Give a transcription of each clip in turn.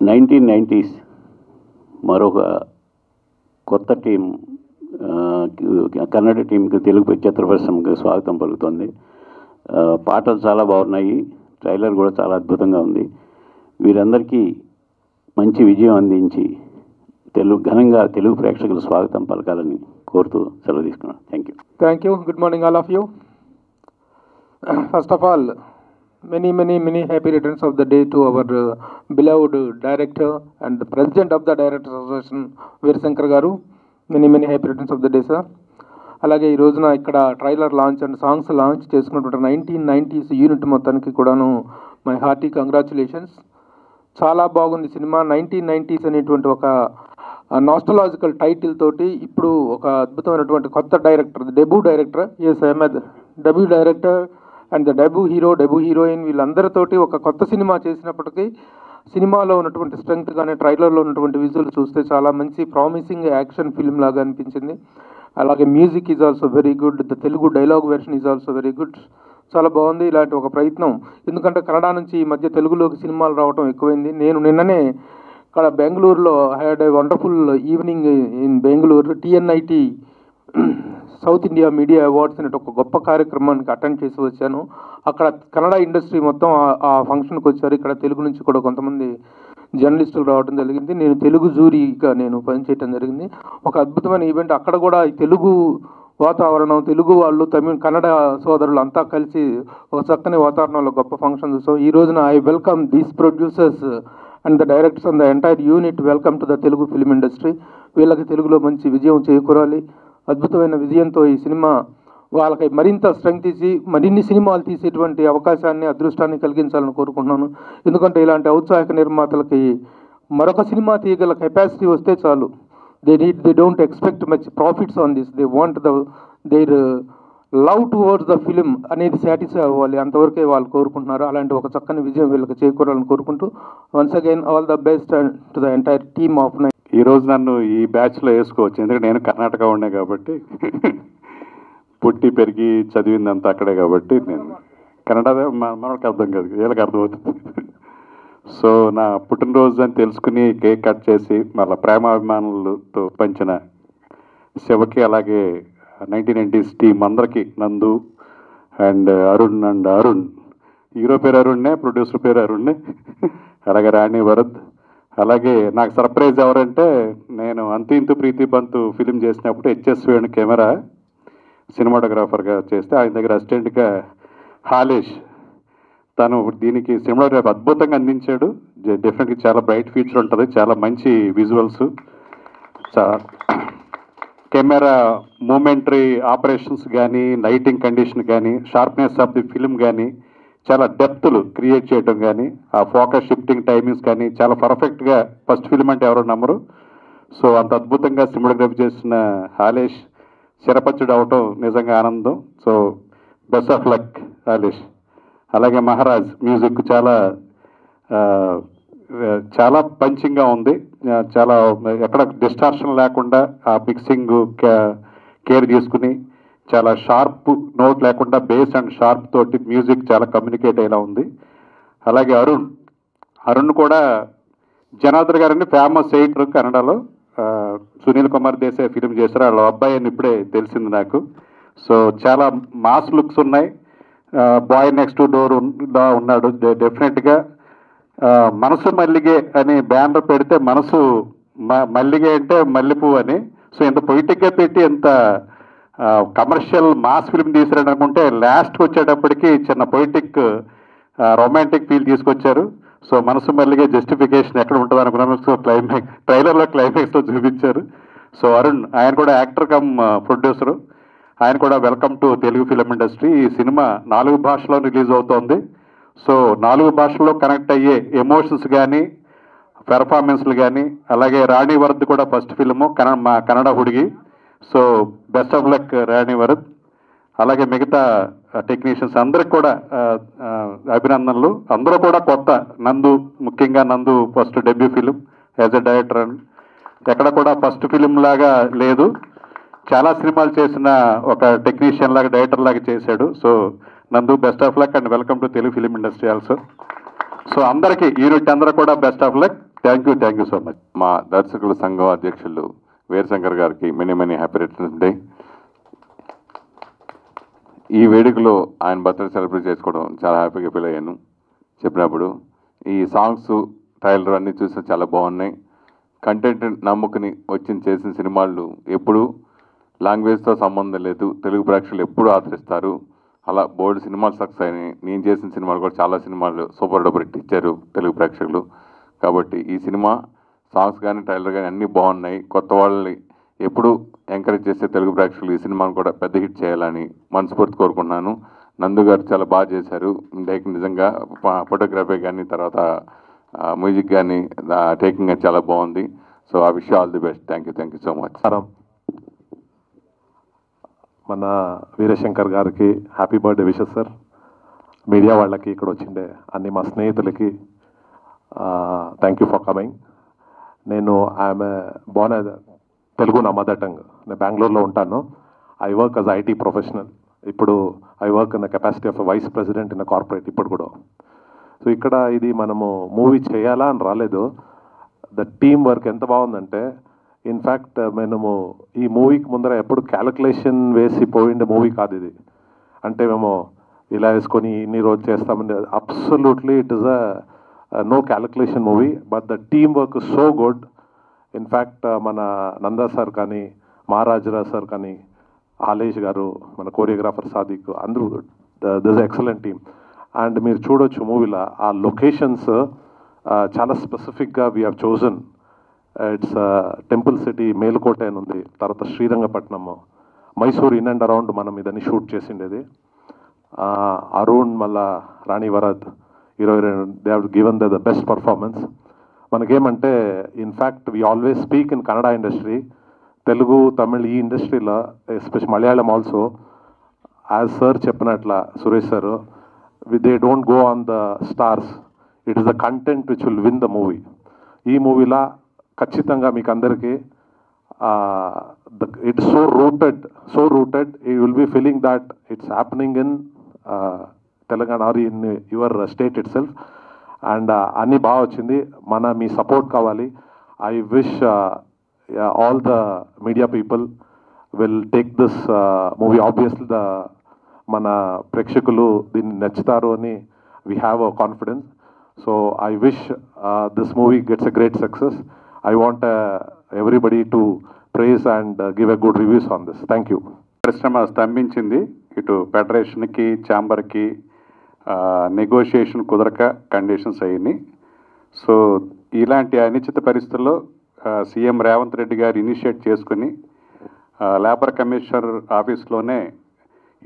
1990s మరొక కొత్త team Kannada టీంకి తెలుగు చిత్ర పరిశ్రమకి స్వాగతం పలుకుతుంది. పాటలు చాలా బాగున్నాయి, ట్రైలర్ కూడా చాలా అద్భుతంగా ఉంది. వీరందరికీ మంచి విజయం అందించి ఘనంగా తెలుగు ప్రేక్షకులు స్వాగతం పలకాలని కోరుతూ సెలవు తీసుకున్నాను. Thank you. Good morning all of you. First of all, many happy returns of the day to our beloved director and the president of the Directors Association, Veer Shankar garu. Many happy returns of the day, sir. అలాగే ఈ రోజున ఇక్కడ trailer launch and songs launch చేసుకున్నటువంటి 1990s unit మొత్తానికి కూడాను my hearty congratulations. చాలా బాగుంది cinema. 1990s అనేటువంటి ఒక నాస్టలాజికల్ టైటిల్ తోటి ఇప్పుడు ఒక అద్భుతమైనటువంటి కొత్త director, debut director, S Ahmed, debut director and the debut hero, debut heroine, వీళ్ళందరితోటి ఒక కొత్త సినిమా చేసినప్పటికీ సినిమాలో ఉన్నటువంటి స్ట్రెంగ్త్ కానీ ట్రైలర్లో ఉన్నటువంటి విజువల్ చూస్తే చాలా మంచి ప్రామిసింగ్ యాక్షన్ ఫిల్మ్ లాగా అనిపించింది. అలాగే music is also very good, the Telugu dialogue version is also very good. చాలా బాగుంది ఇలాంటి ఒక ప్రయత్నం. ఎందుకంటే కన్నడ నుంచి ఈ మధ్య తెలుగులోకి సినిమాలు రావడం ఎక్కువైంది. నేను నిన్ననే ఇక్కడ బెంగళూరులో had a wonderful evening in Bengaluru. TNIT south India media awards అనే ఒక గొప్ప కార్యక్రమానికి అటెండ్ చేసి వచ్చాను. అక్కడ కన్నడ ఇండస్ట్రీ మొత్తం ఆ ఫంక్షన్కి వచ్చారు. ఇక్కడ తెలుగు నుంచి కూడా కొంతమంది జర్నలిస్టులు రావడం జరిగింది. నేను తెలుగు జూరీగా నేను పనిచేయడం జరిగింది. ఒక అద్భుతమైన ఈవెంట్. అక్కడ కూడా ఈ తెలుగు వాతావరణం, తెలుగు వాళ్ళు, కన్నడ సోదరులు అంతా కలిసి ఒక చక్కని వాతావరణంలో గొప్ప ఫంక్షన్ చూసాం. ఈ రోజున I welcome these producers and the directors and the entire unit welcome to the Telugu film industry. వీళ్ళకి తెలుగులో మంచి విజయం చేకూరాలి. అద్భుతమైన విజయంతో ఈ సినిమా వాళ్ళకి మరింత స్ట్రెంగ్త్ ఇచ్చి మరిన్ని సినిమాలు తీసేటువంటి అవకాశాన్ని, అదృష్టాన్ని కలిగించాలని కోరుకుంటున్నాను. ఎందుకంటే ఇలాంటి ఔత్సాహిక నిర్మాతలకి మరొక సినిమా తీయగల కెపాసిటీ వస్తే చాలు. They don't expect much profits on this. They want there love towards the film అనేది సాటిస్ఫై అవ్వాలి. అంతవరకే వాళ్ళు కోరుకుంటున్నారు. అలాంటి ఒక చక్కని విజయం వీళ్ళకి చేకూరాలని కోరుకుంటూ once again all the best to the entire team of nine. ఈరోజు నన్ను ఈ బ్యాచ్లో వేసుకోవచ్చు, ఎందుకంటే నేను కర్ణాటక ఉండే కాబట్టి, పుట్టి పెరిగి చదివిందంతా అక్కడే కాబట్టి నేను కన్నడ మనకు అర్థం కాదు, వీళ్ళకి అర్థమవుతుంది. సో నా పుట్టినరోజు అని తెలుసుకుని కేక్ కట్ చేసి మళ్ళీ ప్రేమాభిమానులతో పంచిన శివకి, అలాగే 1990s టీం అందరికీ, నందు అండ్ అరుణ్, హీరో పేరు అరుణ్నే, ప్రొడ్యూసర్ పేరు అరుణ్నే, అలాగే రాణి వరద్. అలాగే నాకు సర్ప్రైజ్ ఎవరంటే, నేను అంతు ఇంతు ప్రీతి బంతు ఫిలిం చేసినప్పుడు HS వేణు కెమెరా సినిమాటోగ్రాఫర్గా చేస్తే ఆయన దగ్గర అసిస్టెంట్గా హాలేష్, తను దీనికి సినిమాటోగ్రాఫ్ అద్భుతంగా అందించాడు. డెఫినెట్గా చాలా బ్రైట్ ఫ్యూచర్ ఉంటుంది, చాలా మంచి విజువల్స్, కెమెరా మూమెంటరీ ఆపరేషన్స్ కానీ, లైటింగ్ కండిషన్ కానీ, షార్ప్నెస్ ఆఫ్ ది ఫిలిం కానీ, చాలా డెప్త్లు క్రియేట్ చేయడం కానీ, ఆ ఫోకస్ షిఫ్టింగ్ టైమింగ్స్ కానీ చాలా పర్ఫెక్ట్గా, ఫస్ట్ ఫిలిం అంటే ఎవరో నమ్మరు. సో అంత అద్భుతంగా సినిమాటోగ్రఫీ చేసిన హాలేష్ చిరపచ్చుడు అవటం నిజంగా ఆనందం. So best of luck Halesh. అలాగే మహారాజ్ మ్యూజిక్ చాలా పంచింగ్గా ఉంది, చాలా ఎక్కడ డిస్టార్షన్ లేకుండా ఆ మిక్సింగ్ కేర్ తీసుకుని చాలా షార్ప్ నోట్ లేకుండా బేస్ అండ్ షార్ప్ తోటి మ్యూజిక్ చాలా కమ్యూనికేట్ అయ్యేలా ఉంది. అలాగే అరుణ్ కూడా జనార్దన్ గారని ఫేమస్ ఎడిటర్ కన్నడలో, సునీల్ కుమార్ దేశాయ్ ఫిలిం చేశారు. వాళ్ళ అబ్బాయి అని ఇప్పుడే తెలిసింది నాకు. సో చాలా మాస్ లుక్స్ ఉన్నాయి. బాయ్ నెక్స్ట్ డోర్ ఉన్నాడు. డెఫినెట్గా మనసు మల్లిగే అని బ్యానర్ పెడితే మనసు మల్లిగే అంటే మల్లెపూ అని, సో ఇంత పొయిటిక్గా పెట్టి ఎంత కమర్షియల్ మాస్ ఫిల్మ్ తీసారని అనుకుంటే లాస్ట్కి వచ్చేటప్పటికి చిన్న పొయిటిక్ రొమాంటిక్ ఫీల్ తీసుకొచ్చారు. సో మనసు మల్లిగే జస్టిఫికేషన్ ఎక్కడ ఉంటుంది అనుకున్నాను. సో ట్రైలర్లో క్లైమాక్స్లో చూపించారు. సో అరుణ్, ఆయన కూడా యాక్టర్ కమ్ ప్రొడ్యూసరు, ఆయన కూడా welcome to Telugu film industry. ఈ సినిమా 4 భాషల్లో రిలీజ్ అవుతోంది. సో 4 భాషల్లో కనెక్ట్ అయ్యే ఎమోషన్స్ కానీ, పెర్ఫార్మెన్స్లు కానీ, అలాగే రాణి వరద్ కూడా ఫస్ట్ ఫిల్ము, మా Kannada Hudugi. So best of luck Rani Varad. అలాగే మిగతా టెక్నీషియన్స్ అందరికి కూడా అభినందనలు. అందరూ కూడా కొత్త, ముఖ్యంగా నందు first debut film as a director. ఎక్కడ కూడా ఫస్ట్ ఫిలిం లాగా లేదు, చాలా సినిమాలు చేసిన ఒక టెక్నీషియన్ లాగా, డైరెక్టర్ లాగా చేశాడు. సో నందు best of luck and welcome to Telugu film industry also. So అందరికీ యూనిట్ అందరూ కూడా best of luck. Thank you so much. మా దర్శకుల సంఘం అధ్యక్షులు వీరశంకర్ గారికి మెనీ హ్యాపీ రిటర్న్స్ డే. ఈ వేడుకలో ఆయన బర్త్డే సెలబ్రేట్ చేసుకోవడం చాలా హ్యాపీగా ఫీల్ అయ్యాను చెప్పినప్పుడు. ఈ సాంగ్స్ ట్రైలర్ అన్నీ చూసి చాలా బాగున్నాయి. కంటెంట్ నమ్ముకుని చేసిన సినిమాలు ఎప్పుడు లాంగ్వేజ్తో సంబంధం లేదు, తెలుగు ప్రేక్షకులు ఎప్పుడు ఆదరిస్తారు. అలా బోల్డ్ సినిమాలు సక్సెస్ అయినాయి. నేను చేసిన సినిమాలు కూడా చాలా సినిమాలు సూపర్ డూపర్ హిట్ ఇచ్చారు తెలుగు ప్రేక్షకులు. కాబట్టి ఈ సినిమా సాంగ్స్ కానీ ట్రైలర్ కానీ అన్నీ బాగున్నాయి. కొత్త వాళ్ళని ఎప్పుడు ఎంకరేజ్ చేసే తెలుగు ప్రేక్షకులు ఈ సినిమాను కూడా పెద్ద హిట్ చేయాలని మనస్ఫూర్తి కోరుకుంటున్నాను. నందు గారు చాలా బాగా చేశారు. నిజంగా ఫోటోగ్రఫీ కానీ తర్వాత మ్యూజిక్ కానీ టేకింగ్ కానీ చాలా బాగుంది. So I wish all the best. Thank you so much. మన వీరశంకర్ గారికి happy birthday wishes sir. Media వాళ్ళకి ఇక్కడ వచ్చిండే అన్ని మా స్నేహితులకి థ్యాంక్ యూ ఫర్ కమింగ్. నేను ఐఎమ్ బోర్న్ తెలుగు నా మదర్ టంగ్. నేను బెంగళూరులో ఉంటాను. I work as IT professional. ఇప్పుడు I work in the capacity of vice president in the corporate ఇప్పుడు కూడా. సో ఇక్కడ ఇది మనము మూవీ చేయాలా అని రాలేదు. ద టీమ్ వర్క్ ఎంత బాగుందంటే ఇన్ఫ్యాక్ట్ మనము ఈ మూవీకి ముందర ఎప్పుడు క్యాలిక్యులేషన్ వేసి పోయిండే మూవీ కాదు ఇది. అంటే మేము ఇలా వేసుకొని ఇన్ని రోజు చేస్తామంటే absolutely it is a no calculation movie. But the team work so good. In fact మన నందా సార్ కానీ మహారాజరాజ్ సార్ కానీ ఆలేష్ గారు మన కోరియోగ్రాఫర్ సాదిక్ అందరూ దిస్ ఎక్సలెంట్ టీమ్. అండ్ మీరు చూడొచ్చు మూవీలో ఆ లొకేషన్స్ చాలా స్పెసిఫిక్గా we have chosen. It's temple city Melukote అని ఉంది, తర్వాత Srirangapatnam, Mysore in and around మనం ఇదని షూట్ చేసిండేది. అరుణ్ మళ్ళా Rani Varad 22 they have given the best performance. మనకేమంటే in fact we always speak in Kannada industry, Telugu Tamil ఈ ఇండస్ట్రీలో especial Malayalam also as sir చెప్పినట్ల Suresh sir they don't go on the stars, it is the content which will win the movie. ఈ మూవీలా ఖచ్చితంగా మీకు అందరికీ it's so rooted you will be feeling that it's happening in Telangana or in your state itself. And అన్నీ బాగా వచ్చింది. మీ support కావాలి. I wish all the media people will take this movie. Obviously మన ప్రేక్షకులు దీన్ని నచ్చుతారు అని we have a confidence. So I wish this movie gets a great success. I want everybody to praise and give a good reviews on this. Thank you. పరిశ్రమ స్తంభించింది. ఇటు ఫెడరేషన్కి ఛాంబర్కి negotiation కుదరక conditions అయ్యినాయి. So ఇలాంటి అనిశ్చిత పరిస్థితుల్లో సీఎం రేవంత్ రెడ్డి గారు initiate చేసుకుని labour commissioner ఆఫీస్లోనే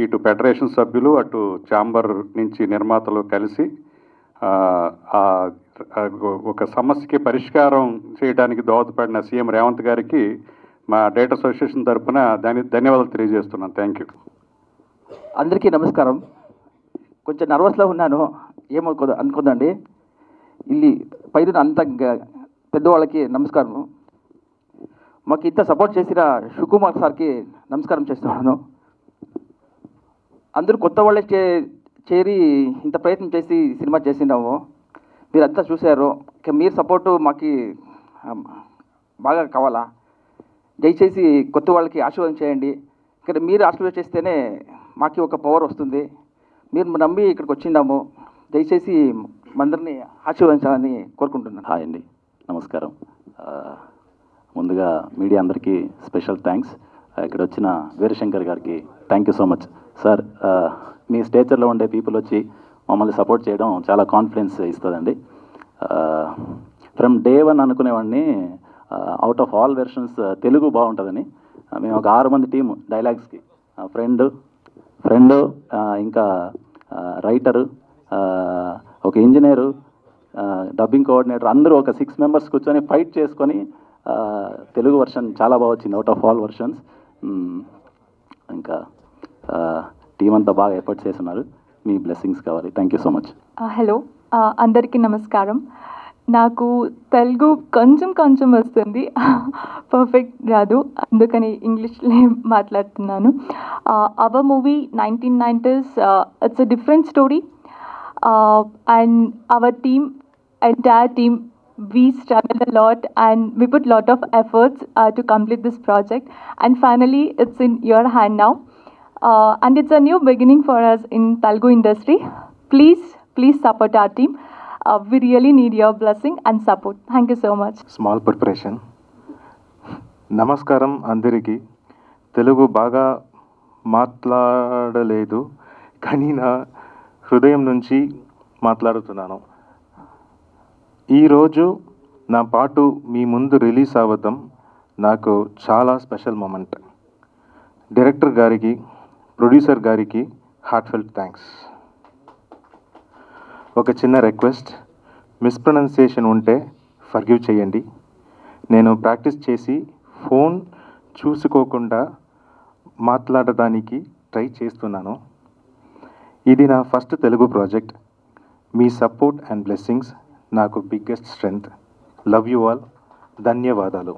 ఇటు ఫెడరేషన్ సభ్యులు అటు ఛాంబర్ నుంచి నిర్మాతలు కలిసి ఒక సమస్యకి పరిష్కారం చేయడానికి దోహదపడిన సీఎం రేవంత్ గారికి మా డేటా అసోసియేషన్ తరఫున ధన్యవాదాలు తెలియజేస్తున్నాను. Thank you. అందరికీ నమస్కారం. కొంచెం నర్వస్లో ఉన్నాను, అనుకుందండి. ಇಲ್ಲಿ పైన అంత పెద్దవాళ్ళకి నమస్కారం. మాకు ఇంత సపోర్ట్ చేసిన శివకుమార్ సార్కి నమస్కారం చేస్తున్నాను. అందరూ కొత్త వాళ్ళే చేరి ఇంత ప్రయత్నం చేసి సినిమా చేసినాము. మీరంతా చూశారు. మీరు సపోర్టు మాకు బాగా కావాలా. దయచేసి కొత్త వాళ్ళకి ఆశీర్వాదం చేయండి. ఇక్కడ మీరు ఆశీర్వాదం చేస్తేనే మాకు ఒక పవర్ వస్తుంది. మీరు నమ్మి ఇక్కడికి వచ్చిందాము. దయచేసి అందరినీ ఆశీర్వదించాలని కోరుకుంటున్నాను. హాయ్ అండి, నమస్కారం. ముందుగా మీడియా అందరికీ స్పెషల్ థ్యాంక్స్. ఇక్కడ వచ్చిన వీరశంకర్ గారికి thank you so much sir. మీ స్టేచర్లో ఉండే పీపుల్ వచ్చి మమ్మల్ని సపోర్ట్ చేయడం చాలా కాన్ఫిడెన్స్ ఇస్తుందండి. ఫ్రమ్ డే 1 అనుకునేవాడిని out of all versions Telugu బాగుంటుందని. మేము ఒక 6 మంది టీము డైలాగ్స్కి, ఫ్రెండ్ ఇంకా రైటరు, ఒక ఇంజనీరు, డబ్బింగ్ కోఆర్డినేటర్ అందరూ ఒక 6 మెంబర్స్ కూర్చొని ఫైట్ చేసుకొని తెలుగు వర్షన్ చాలా బాగా వచ్చింది అవుట్ ఆఫ్ ఆల్ వర్షన్స్. ఇంకా టీం అంతా బాగా ఎఫర్ట్ చేస్తున్నారు. మీ బ్లెస్సింగ్స్ కావాలి. Thank you so much. Hello, అందరికీ నమస్కారం. నాకు తెలుగు కొంచెం వస్తుంది, పర్ఫెక్ట్ రాదు, అందుకని ఇంగ్లీష్లో మాట్లాడుతున్నాను. Our movie 1990s, it's a different story and our team, entire team we struggled a lot and we put lot of efforts to complete this project, and finally it's in your hand now, and it's a new beginning for us in Telugu industry. Please support our team. We really need your blessing and support. Thank you so much. Small preparation. నమస్కారం అందరికీ. తెలుగు బాగా మాట్లాడలేదు కానీ నా హృదయం నుంచి మాట్లాడుతున్నాను. ఈరోజు నా పాటు మీ ముందు రిలీజ్ అవ్వడం నాకు చాలా స్పెషల్ మూమెంట్. డైరెక్టర్ గారికి, ప్రొడ్యూసర్ గారికి హార్ట్ఫెల్ట్ థ్యాంక్స్. ఒక చిన్న రిక్వెస్ట్, మిస్ప్రొనౌన్సియేషన్ ఉంటే ఫర్గివ్ చేయండి. నేను ప్రాక్టీస్ చేసి ఫోన్ చూసుకోకుండా మాట్లాడడానికి ట్రై చేస్తున్నాను. ఇది నా ఫస్ట్ తెలుగు ప్రాజెక్ట్. మీ సపోర్ట్ అండ్ బ్లెస్సింగ్స్ నాకు biggest strength. Love you all. ధన్యవాదాలు.